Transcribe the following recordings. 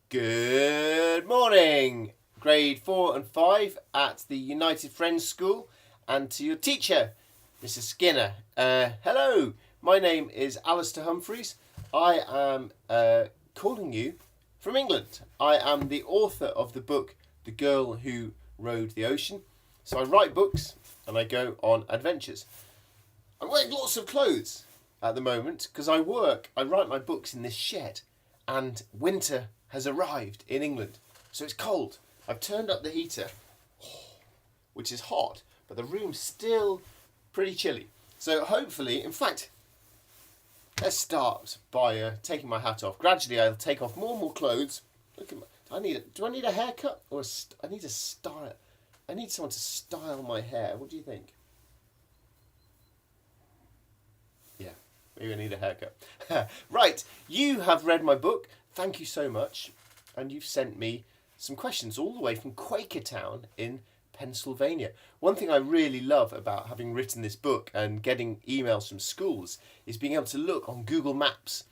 Good morning, grade 4 and 5 at the United Friends School, and to your teacher, Mrs. Skinner. Hello, my name is Alistair Humphreys. I am calling you from England. I am the author of the book The Girl Who Rode the Ocean. So I write books and I go on adventures. I'm wearing lots of clothes at the moment because I write my books in this shed, and winter has arrived in England. So it's cold. I've turned up the heater, which is hot, but the room's still pretty chilly. So hopefully, in fact, let's start by taking my hat off. Gradually, I'll take off more and more clothes. Look at my, do I need a haircut or I need a style? I need someone to style my hair. What do you think? Yeah, maybe I need a haircut. Right, you have read my book. Thank you so much. And you've sent me some questions all the way from Quakertown in Pennsylvania. One thing I really love about having written this book and getting emails from schools is being able to look on Google Maps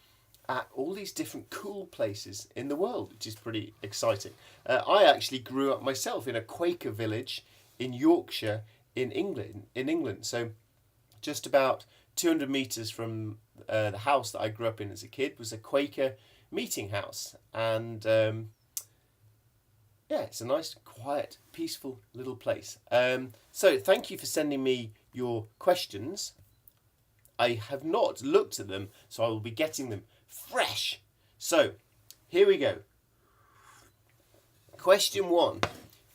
at all these different cool places in the world, which is pretty exciting. I actually grew up myself in a Quaker village in Yorkshire in England. So just about 200 metres from the house that I grew up in as a kid was a Quaker meeting house, and it's a nice, quiet, peaceful little place. So thank you for sending me your questions. I have not looked at them, so I will be getting them fresh. So here we go. Question 1.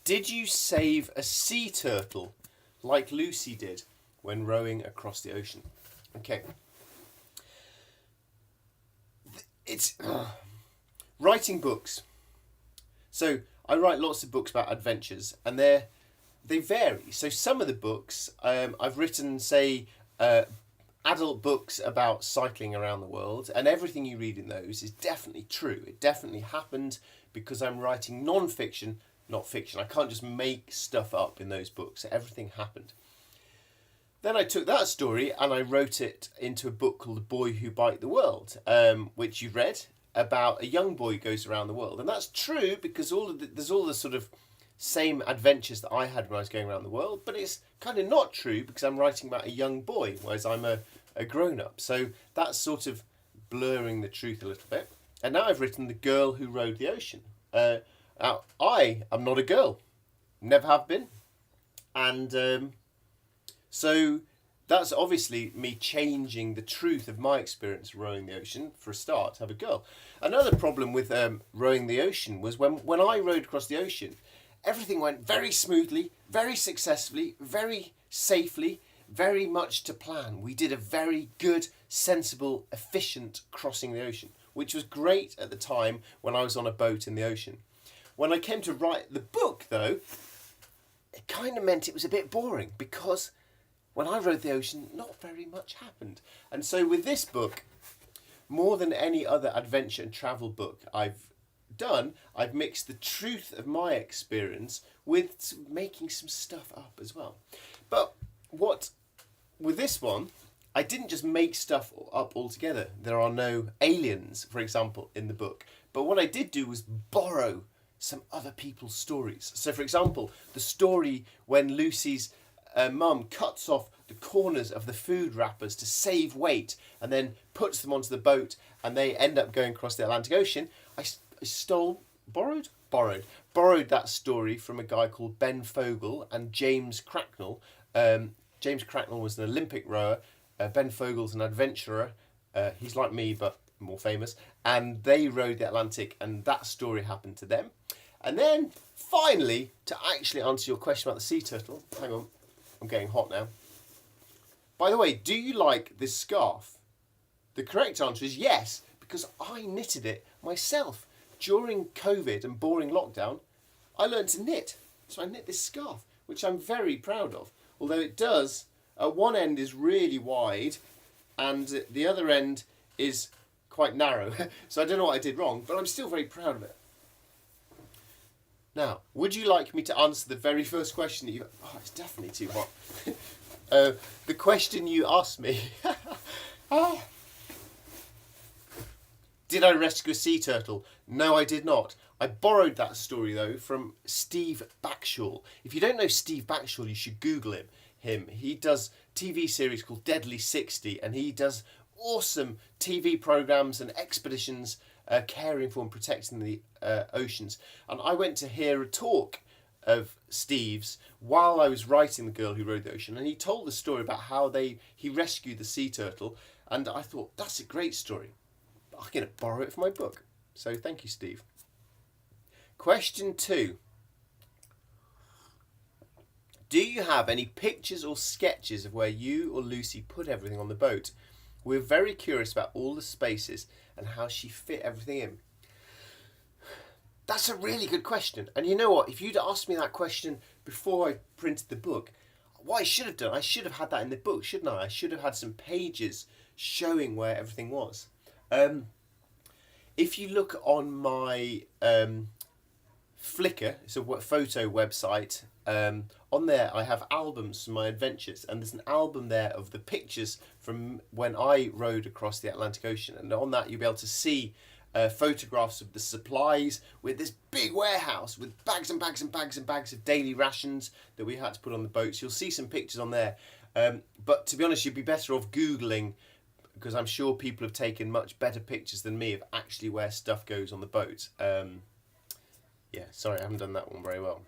Did you save a sea turtle like Lucy did when rowing across the ocean? Okay. It's writing books. So I write lots of books about adventures, and they vary. So some of the books I've written, say, adult books about cycling around the world, and everything you read in those is definitely true. It definitely happened because I'm writing non-fiction, not fiction. I can't just make stuff up in those books. Everything happened. Then I took that story and I wrote it into a book called The Boy Who Biked the World, which you read, about a young boy who goes around the world. And that's true because there's all the sort of same adventures that I had when I was going around the world, but it's kind of not true because I'm writing about a young boy, whereas I'm a grown-up. So that's sort of blurring the truth a little bit. And now I've written The Girl Who Rode the Ocean. Now, I am not a girl. Never have been. And so that's obviously me changing the truth of my experience rowing the ocean, for a start, to have a girl. Another problem with rowing the ocean was when I rowed across the ocean, everything went very smoothly, very successfully, very safely, very much to plan. We did a very good, sensible, efficient crossing the ocean, which was great at the time when I was on a boat in the ocean. When I came to write the book, though, it kind of meant it was a bit boring because when I rode the ocean, not very much happened. And so with this book, more than any other adventure and travel book I've done, I've mixed the truth of my experience with making some stuff up as well. But with this one, I didn't just make stuff up altogether. There are no aliens, for example, in the book. But what I did do was borrow some other people's stories. So, for example, the story when Lucy's mum cuts off the corners of the food wrappers to save weight and then puts them onto the boat and they end up going across the Atlantic Ocean. I borrowed that story from a guy called Ben Fogle and James Cracknell. James Cracknell was an Olympic rower. Ben Fogle's an adventurer. He's like me but more famous. And they rode the Atlantic, and that story happened to them. And then finally, to actually answer your question about the sea turtle, hang on, I'm getting hot now. By the way, do you like this scarf? The correct answer is yes, because I knitted it myself. During COVID and boring lockdown, I learned to knit. So I knit this scarf, which I'm very proud of. Although it does, one end is really wide and the other end is quite narrow. So I don't know what I did wrong, but I'm still very proud of it. Now, would you like me to answer the very first question that you... Oh, it's definitely too hot. The question you asked me. Did I rescue a sea turtle? No, I did not. I borrowed that story though from Steve Backshall. If you don't know Steve Backshall, you should Google him. He does TV series called Deadly 60, and he does awesome TV programs and expeditions caring for and protecting the oceans. And I went to hear a talk of Steve's while I was writing The Girl Who Rode the Ocean, and he told the story about how he rescued the sea turtle, and I thought, that's a great story. I'm going to borrow it for my book. So thank you, Steve. Question 2. Do you have any pictures or sketches of where you or Lucy put everything on the boat? We're very curious about all the spaces and how she fit everything in. That's a really good question. And you know what? If you'd asked me that question before I printed the book, what I should have done, I should have had that in the book, shouldn't I? I should have had some pages showing where everything was. If you look on my Flickr, it's a photo website, on there I have albums from my adventures, and there's an album there of the pictures from when I rode across the Atlantic Ocean, and on that you'll be able to see photographs of the supplies with this big warehouse with bags and bags and bags and bags of daily rations that we had to put on the boats. You'll see some pictures on there, but to be honest, you'd be better off Googling, because I'm sure people have taken much better pictures than me of actually where stuff goes on the boat. Yeah, sorry, I haven't done that one very well.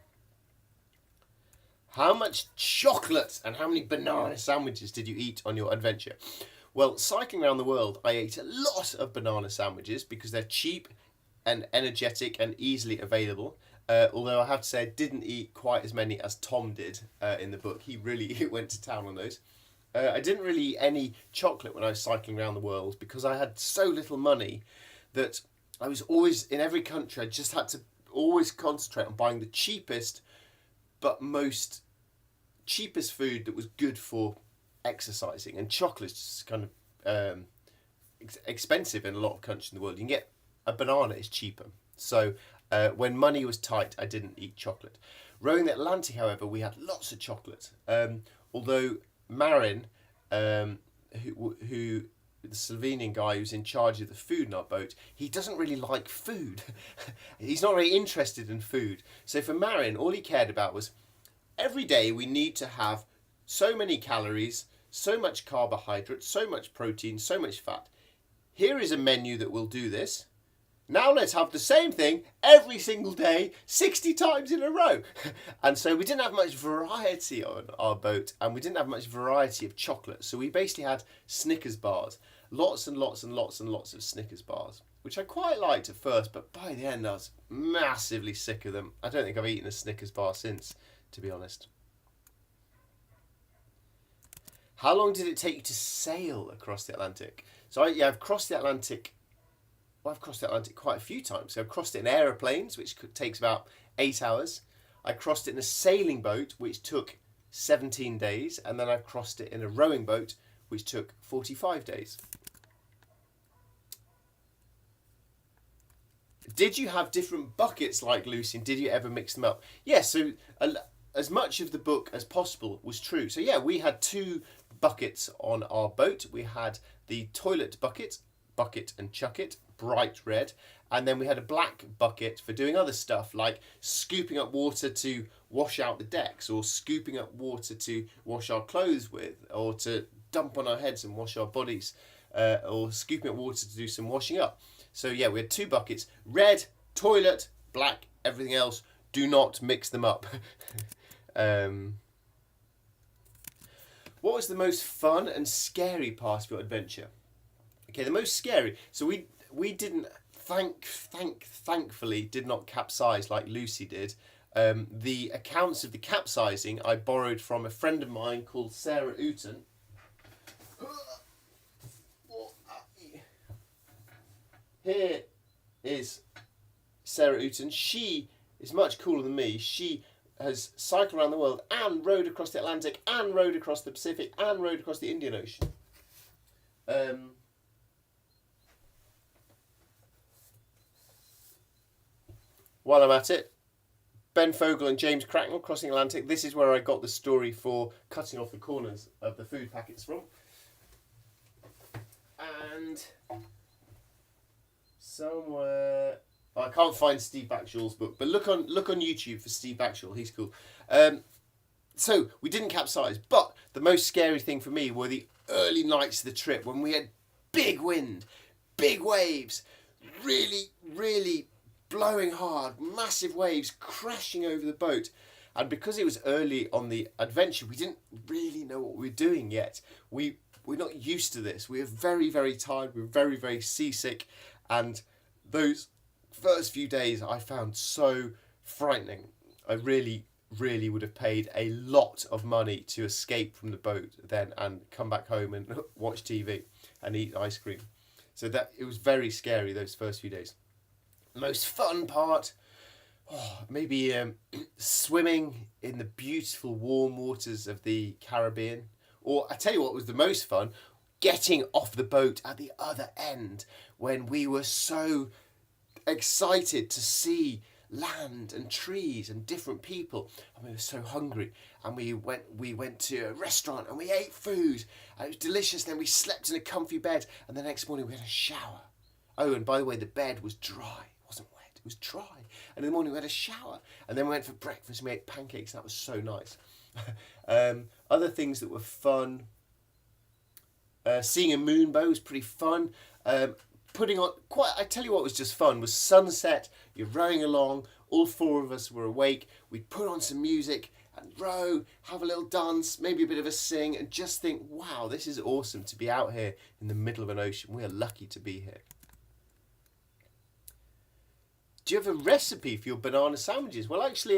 How much chocolate and how many banana sandwiches did you eat on your adventure? Well, cycling around the world, I ate a lot of banana sandwiches because they're cheap and energetic and easily available. Although I have to say I didn't eat quite as many as Tom did in the book. He really went to town on those. I didn't really eat any chocolate when I was cycling around the world because I had so little money that I was always, in every country, I just had to always concentrate on buying the cheapest cheapest food that was good for exercising. And chocolate's just kind of expensive in a lot of countries in the world. You can get a banana is cheaper. So when money was tight, I didn't eat chocolate. Rowing the Atlantic, however, we had lots of chocolate. Although Marin, who the Slovenian guy who's in charge of the food in our boat, he doesn't really like food. He's not very interested in food. So for Marin, all he cared about was every day we need to have so many calories, so much carbohydrate, so much protein, so much fat. Here is a menu that will do this. Now let's have the same thing every single day, 60 times in a row. And so we didn't have much variety on our boat, and we didn't have much variety of chocolate. So we basically had Snickers bars, lots and lots and lots and lots of Snickers bars, which I quite liked at first, but by the end I was massively sick of them. I don't think I've eaten a Snickers bar since, to be honest. How long did it take you to sail across the Atlantic? So I've crossed the Atlantic. Well, I've crossed the Atlantic quite a few times. So I've crossed it in aeroplanes, which takes about 8 hours. I crossed it in a sailing boat, which took 17 days. And then I've crossed it in a rowing boat, which took 45 days. Did you have different buckets like Lucy, and did you ever mix them up? Yes, so as much of the book as possible was true. So yeah, we had 2 buckets on our boat. We had the toilet bucket and chuck it, bright red, and then we had a black bucket for doing other stuff like scooping up water to wash out the decks, or scooping up water to wash our clothes with, or to dump on our heads and wash our bodies, or scooping up water to do some washing up. So yeah, we had 2 buckets: red, toilet, black, everything else. Do not mix them up. What was the most fun and scary part of your adventure? Okay, the most scary. So we didn't thankfully did not capsize like Lucy did. The accounts of the capsizing I borrowed from a friend of mine called Sarah Ooten. Here is Sarah Ooten. She is much cooler than me. She has cycled around the world and rowed across the Atlantic and rowed across the Pacific and rowed across the Indian Ocean. While I'm at it, Ben Fogle and James Cracknell crossing Atlantic. This is where I got the story for cutting off the corners of the food packets from. And somewhere I can't find Steve Backshall's book, but look on YouTube for Steve Backshall. He's cool. So we didn't capsize, but the most scary thing for me were the early nights of the trip when we had big wind, big waves, really, really blowing hard, massive waves crashing over the boat. And because it was early on the adventure, we didn't really know what we were doing yet. We're not used to this. We were very, very tired. We were very, very seasick. And those first few days I found so frightening. I really, really would have paid a lot of money to escape from the boat then and come back home and watch TV and eat ice cream. So that it was very scary those first few days. The most fun part, maybe swimming in the beautiful warm waters of the Caribbean. Or I tell you what was the most fun, getting off the boat at the other end when we were so excited to see land and trees and different people, and we were so hungry, and we went to a restaurant and we ate food and it was delicious. Then we slept in a comfy bed, and the next morning we had a shower. Oh, and by the way, the bed was dry, it wasn't wet, it was dry. And in the morning we had a shower, and then we went for breakfast and we ate pancakes. That was so nice. Other things that were fun, seeing a moonbow was pretty fun. Putting on I tell you what was just fun was sunset. You're rowing along, all four of us were awake. We'd put on some music and row, have a little dance, maybe a bit of a sing, and just think, wow, this is awesome to be out here in the middle of an ocean. We are lucky to be here. Do you have a recipe for your banana sandwiches? Well, actually,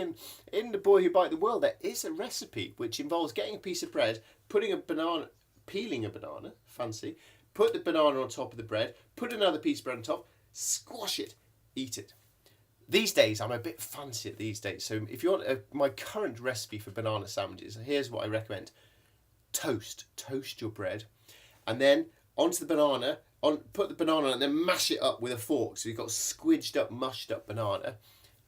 in The Boy Who Biked the World, there is a recipe which involves getting a piece of bread, peeling a banana, fancy, put the banana on top of the bread, put another piece of bread on top, squash it, eat it. These days, I'm a bit fancy at these days. So if you want my current recipe for banana sandwiches, here's what I recommend. Toast your bread, and then onto the banana, put the banana on and then mash it up with a fork. So you've got squidged up, mushed up banana.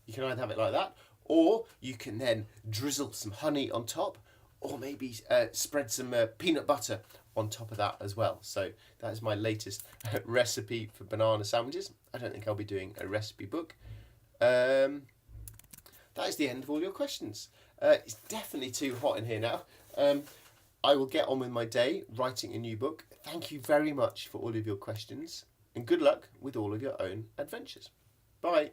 You can either have it like that, or you can then drizzle some honey on top, or maybe spread some peanut butter on top of that as well. So that is my latest recipe for banana sandwiches. I don't think I'll be doing a recipe book. That is the end of all your questions. It's definitely too hot in here now. I will get on with my day writing a new book. Thank you very much for all of your questions, and good luck with all of your own adventures. Bye.